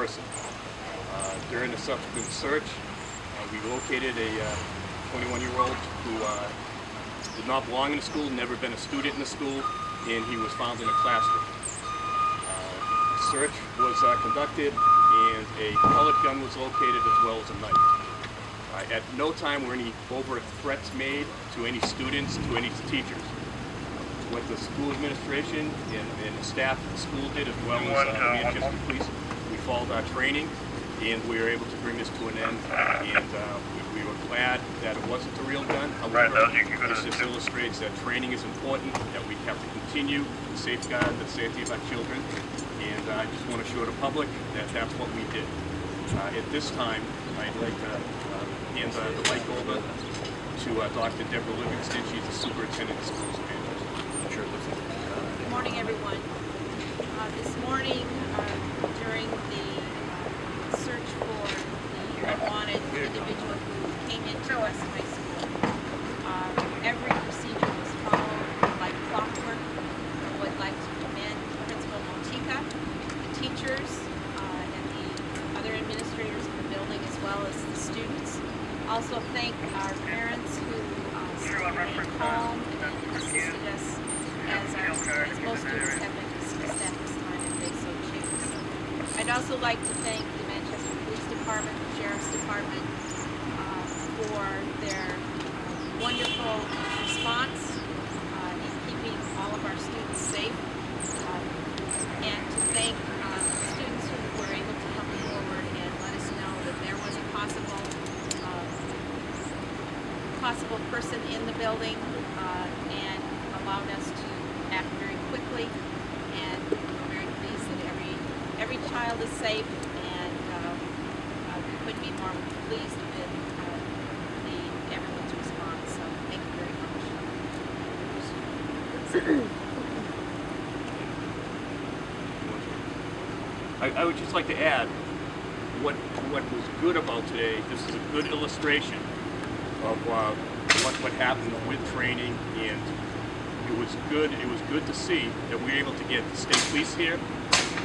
person. During the subsequent search, we located a 21-year-old who did not belong in the school, never been a student in the school, and he was found in a classroom. The search was conducted, and a pellet gun was located as well as a knife. At no time were any overt threats made to any students, to any teachers. What the school administration and the staff of the school did, as well as the Manchester Police, we followed our training, and we were able to bring this to an end. And we were glad that it wasn't a real gun. However, this just illustrates that training is important, that we have to continue to safeguard the safety of our children. And I just want to show the public that that's what we did. At this time, I'd like to hand the mic over to Dr. Debra Livingston. She's the superintendent of schools in Manchester. Good morning, everyone. This morning, during the search for the wanted individual who came into West High School, every procedure was followed like clockwork. I would like to commend Principal Motika, the teachers, and the other administrators in the building, as well as the students. Also thank our parents who remained calm and assisted us as most students have been dismissed at this time if they so choose. I'd also like to thank the Manchester Police Department, the Sheriff's Department, for their wonderful response in keeping all of our students safe, and to thank students who were able to come forward and let us know that there was a possible person in the building, and allowed us to act very quickly, and we're very pleased that every child is safe, and we couldn't be more pleased with everyone's response. So thank you very much. I would just like to add what was good about today. This is a good illustration of what happened with training, and it was good to see that we were able to get the state police here.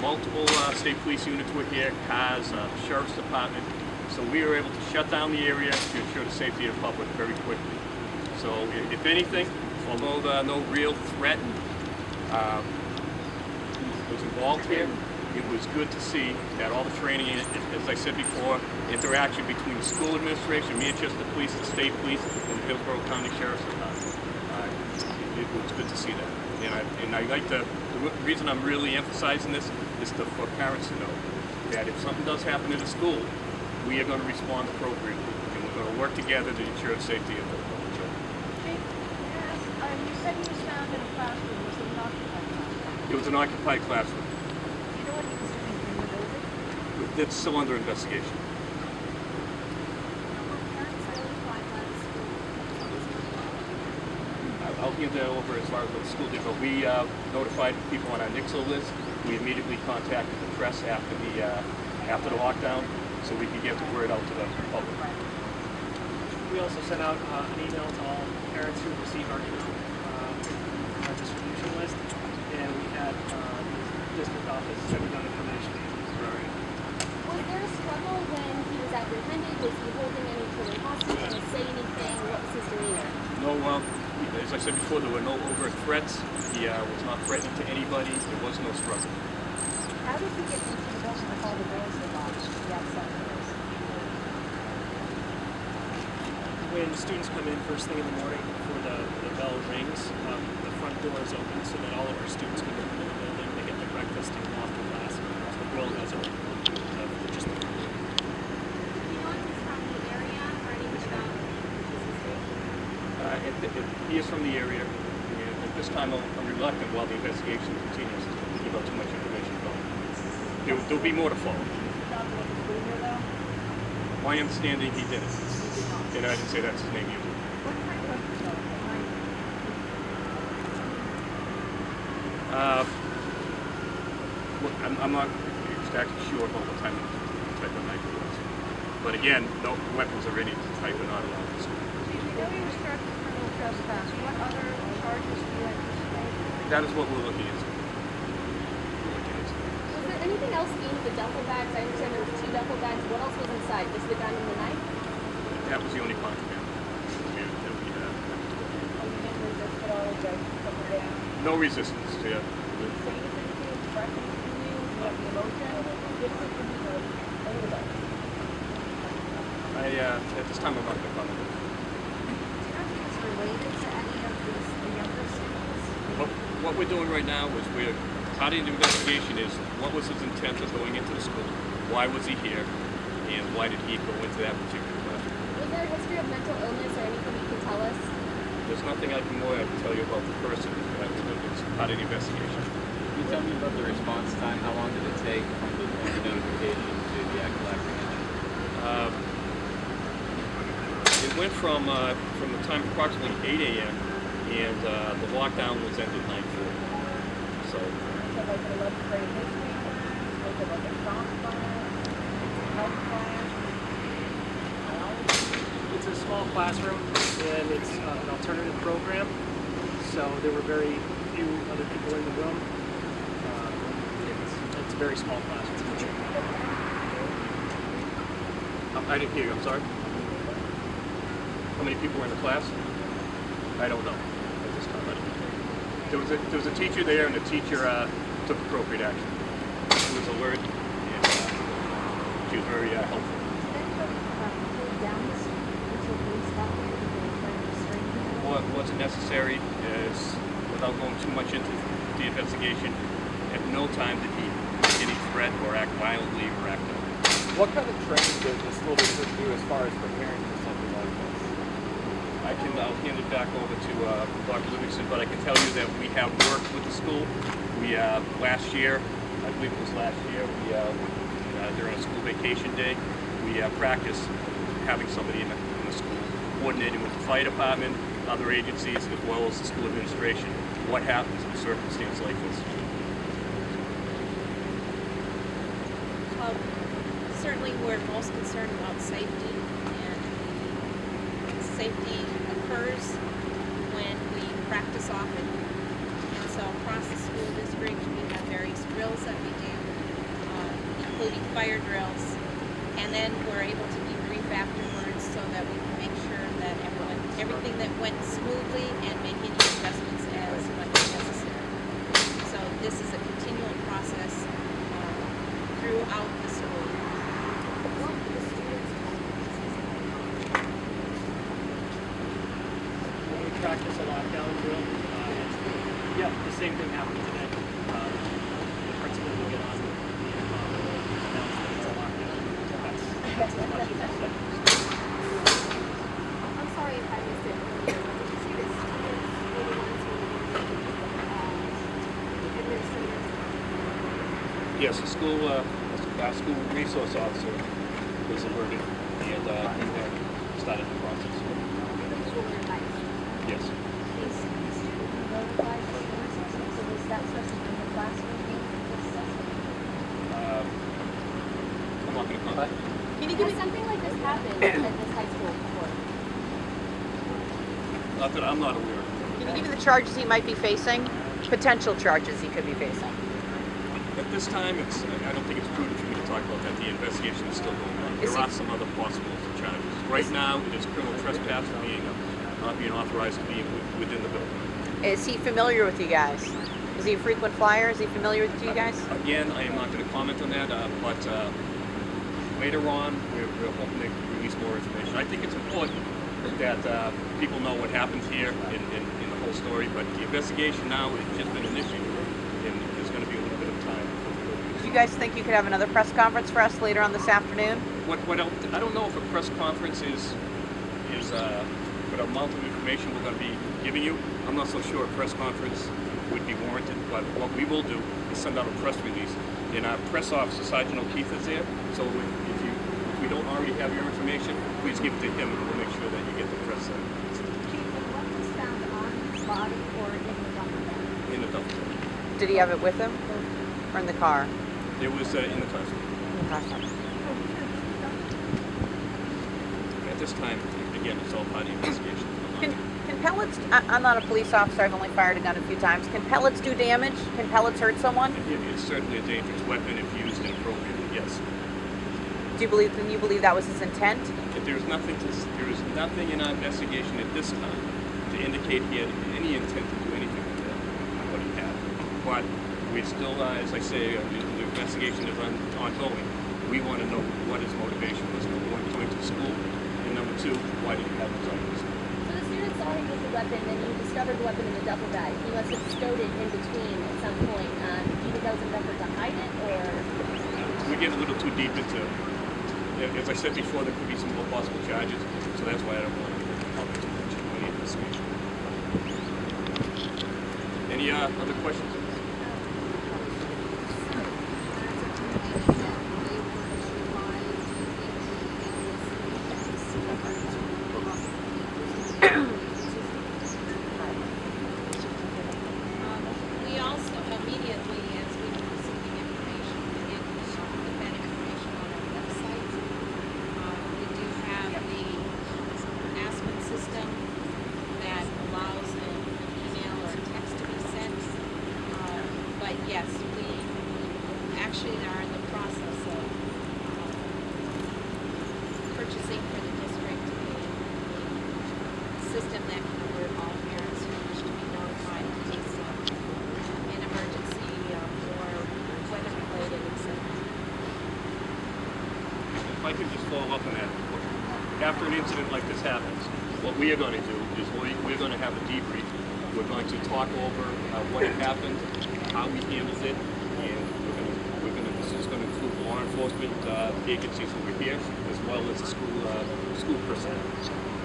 Multiple state police units were here, cars, sheriff's department. So we were able to shut down the area to ensure the safety of the public very quickly. So if anything, although no real threat was involved here, it was good to see that all the training, as I said before, interaction between the school administration, Manchester Police, the state police, and the Hillsborough County Sheriff's Department. It was good to see that. And I like the reason I'm really emphasizing this is for parents to know that if something does happen in the school, we are going to respond appropriately, and we're going to work together to ensure the safety of the children. Chief, you said he was found in a classroom. Was it an occupied classroom? It was an occupied classroom. Do you know what he was doing in the building? That's still under investigation. I'll give that over as far as what the school did, but we notified people on our NICSO list. We immediately contacted the press after the lockdown, so we could get the word out to the public. We also sent out an email to all parents who received our email, our distribution list, and we had the district office sending out information. Was there a struggle when he was apprehended? Was he holding any children hostage? Did he say anything? What was his demeanor? No, as I said before, there were no overt threats. He was not threatening to anybody. There was no struggle. How did he get into the building with all the doors that locked the outside doors? When students come in first thing in the morning before the bell rings, the front door is open so that all of our students can come into the building. They get their breakfast and off to class. The grill has open. Just the front door. Do you know if he's from the area or anything about his history? He is from the area, and at this time I'm reluctant while the investigation continues to give out too much information about him. There'll be more to follow. My understanding, he didn't. And I didn't say that's his name either. I'm not exactly sure about what type of knife it was. But again, no weapons of any type are not allowed in the school. You know he was charged with criminal trespass. What other charges do you anticipate? That is what we're looking into. Was there anything else in the duffel bags? I I understand there was 2 duffel bags. What else was inside? Just the gun and the knife? That was the only contraband that we had. You didn't resist at all, you guys put her down. No resistance. Yeah. Did he say anything to you, threaten to you, have the emotion? Different from you, any of us. At this time, I'm not going to comment. Do you know if he was related to any of these, the younger students? What we're doing right now is part of the investigation is what was his intent of going into the school, why was he here, and why did he go into that particular classroom. Was there a history of mental illness or anything you can tell us? There's nothing I can tell you about the person. It's part of the investigation. Can you tell me about the response time? How long did it take from the notification to the actual apprehension? It went from the time approximately 8 a.m. and the lockdown was ended 9:40. So. So like an 11th grade history class, like a science class, health class, biology? It's a small classroom, and it's an alternative program, so there were very few other people in the room. It's a very small classroom. I didn't hear you, I'm sorry. How many people were in the class? I don't know at this time. There was a teacher there, and the teacher took appropriate action. She was alert, and she was very helpful. What wasn't necessary is, without going too much into the investigation, at no time did he make any threat or act violently or act out. What kind of training did the school district do as far as preparing for something like this? I'll hand it back over to Dr. Livingston, but I can tell you that we have worked with the school. We last year, I believe it was last year, during a school vacation day, we practiced having somebody in the school, coordinating with the fire department, other agencies, as well as the school administration. What happens in a circumstance like this? Well, certainly we're most concerned about safety, and safety occurs when we practice often. And so across the school district, we have various drills that we do, including fire drills, and then we're able to debrief afterwards so that we can make sure that everything that went smoothly and make any adjustments as much as necessary. So this is a continual process throughout the school. When we practice a lockdown drill, the same thing happened today. The principal will get on and announce that it's a lockdown. That's as much as I said. I'm sorry if I missed it earlier, but did you see that students were the ones who administrators? Yes, the school resource officer was alerted and started the process. Students were advised. Yes. Is the student notified for the recess? So was that person in the classroom being assessed? I'm not going to comment. Has something like this happened at this high school before? Not that I'm not aware of. Can you give me the charges he might be facing? Potential charges he could be facing. At this time, I don't think it's prudent for me to talk about that. The investigation is still going on. There are some other possible charges. Right now, it is criminal trespass for not being authorized to be within the building. Is he familiar with you guys? Is he a frequent flyer? Is he familiar with you guys? Again, I am not going to comment on that, but later on, we're hoping to release more information. I think it's important that people know what happened here in the whole story, but the investigation now has just been initiated, and there's going to be a little bit of time. Do you guys think you could have another press conference for us later on this afternoon? What else? I don't know if a press conference is what amount of information we're going to be giving you. I'm not so sure a press conference would be warranted, but what we will do is send out a press release. And our press officer, Sergeant O'Keefe, is there, so if we don't already have your information, please give it to him and we'll make sure that you get the press sent. What was found on his body or in the duffel bag? In the duffel bag. Did he have it with him? Or in the car? It was in the classroom. At this time, again, it's all part of the investigation. Can pellets, I'm not a police officer, I've only fired a gun a few times. Can pellets do damage? Can pellets hurt someone? It's certainly a dangerous weapon if used inappropriately, yes. Do you believe that was his intent? If there is nothing in our investigation at this time to indicate he had any intent to do anything with what he had. But we still, as I say, the investigation is ongoing. We want to know what his motivation was, number one, coming to school, and number two, why did he have his items? So the student saw him with the weapon, and you discovered the weapon in the duffel bag. He must have stowed it in between at some point. Do you think that was an effort to hide it, or? We get a little too deep into, as I said before, there could be some more possible charges, so that's why I don't want to comment too much on any investigation. Any other questions? We also immediately, as we were receiving information, we did put that information on our website. We do have the Aspen system that allows an email or a text to be sent. But yes, we actually are in the process of purchasing for the district a system that can alert all parents who wish to be notified in case of an emergency or weather related, etc. If I could just follow up on that. After an incident like this happens, what we are going to do is we're going to have a debrief. We're going to talk over what had happened, how we handled it, and this is going to include law enforcement agencies over here, as well as the school personnel.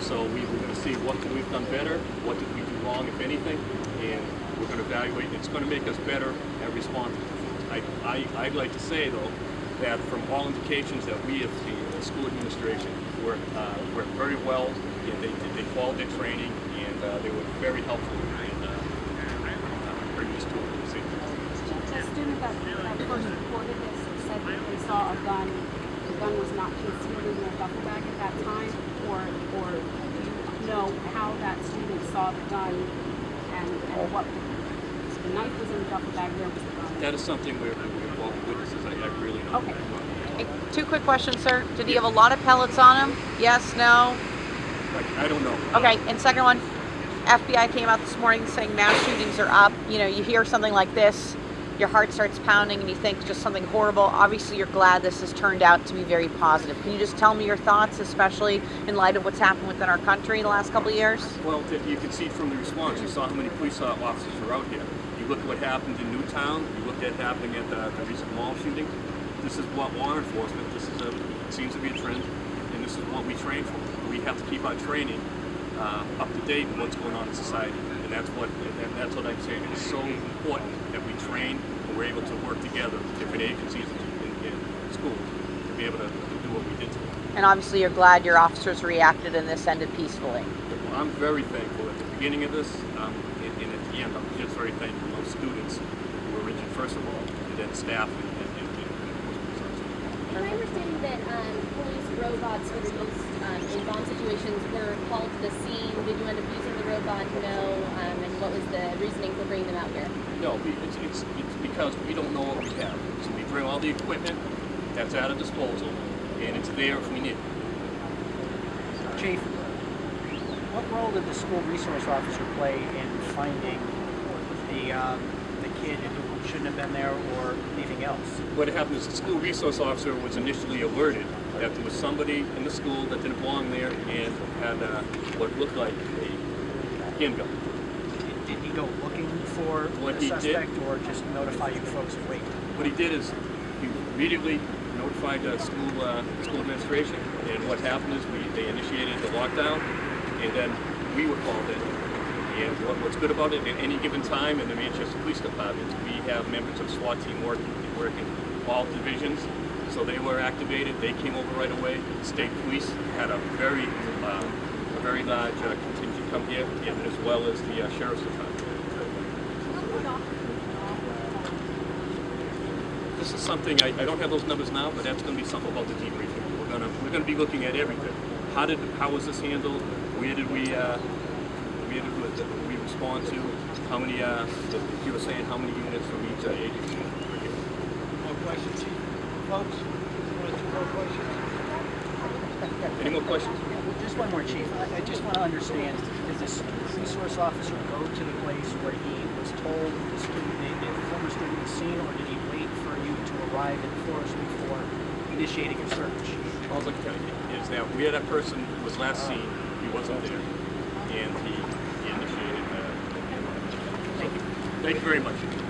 So we're going to see what we've done better, what did we do wrong, if anything, and we're going to evaluate. It's going to make us better at responding. I'd like to say, though, that from all indications that we have seen, the school administration worked very well, and they followed their training, and they were very helpful in bringing us to a decision. The student that first reported this said that they saw a gun. The gun was not concealed in their duffel bag at that time, or do you know how that student saw the gun and what the knife was in the duffel bag? Where was the gun? That is something we're involved with witnesses. I really don't. Okay. Hey, 2 quick questions, sir. Did he have a lot of pellets on him? Yes, no? I don't know. Okay, and second one, FBI came out this morning saying mass shootings are up. You know, you hear something like this, your heart starts pounding and you think just something horrible. Obviously, you're glad this has turned out to be very positive. Can you just tell me your thoughts, especially in light of what's happened within our country in the last couple of years? Well, you can see from the response, you saw how many police officers were out here. You look at what happened in Newtown, you looked at happening at the recent mall shooting. This is what law enforcement, it seems to be a trend, and this is what we train for. We have to keep our training up to date with what's going on in society. And that's what I'm saying. It's so important that we train and we're able to work together, different agencies in schools, to be able to do what we did today. And obviously, you're glad your officers reacted and this ended peacefully. Well, I'm very thankful at the beginning of this, and at the end, I'm just very thankful to those students who were injured, first of all, and then staff and Am I understanding that police robots that are used in bomb situations were called to the scene? Did you end up using the robot? No. And what was the reasoning for bringing them out here? No, it's because we don't know what we have. So we bring all the equipment that's at our disposal, and it's there if we need it. Chief, what role did the school resource officer play in finding the kid who shouldn't have been there or anything else? What happened is the school resource officer was initially alerted that there was somebody in the school that didn't belong there and had what looked like a handgun. Did he go looking for the suspect or just notify you folks and wait? What he did is he immediately notified the school administration, and what happened is they initiated the lockdown, and then we were called in. And what's good about it, at any given time in the Manchester Police Department, we have members of SWAT team working all divisions. So they were activated. They came over right away. State police had a very large contingent come here, and as well as the sheriff's department. This is something I don't have those numbers now, but that's going to be something about the debriefing. We're going to be looking at everything. How was this handled? Where did we respond to? How many? You were saying how many units from each agency? More questions, folks? 1 or 2 more questions? Any more questions? Just one more, Chief. I just want to understand, did the school resource officer go to the place where he was told the student, the former student was seen, or did he wait for you to arrive in force before initiating a search? All I can tell you is that where that person was last seen, he wasn't there, and he initiated. Thank you very much.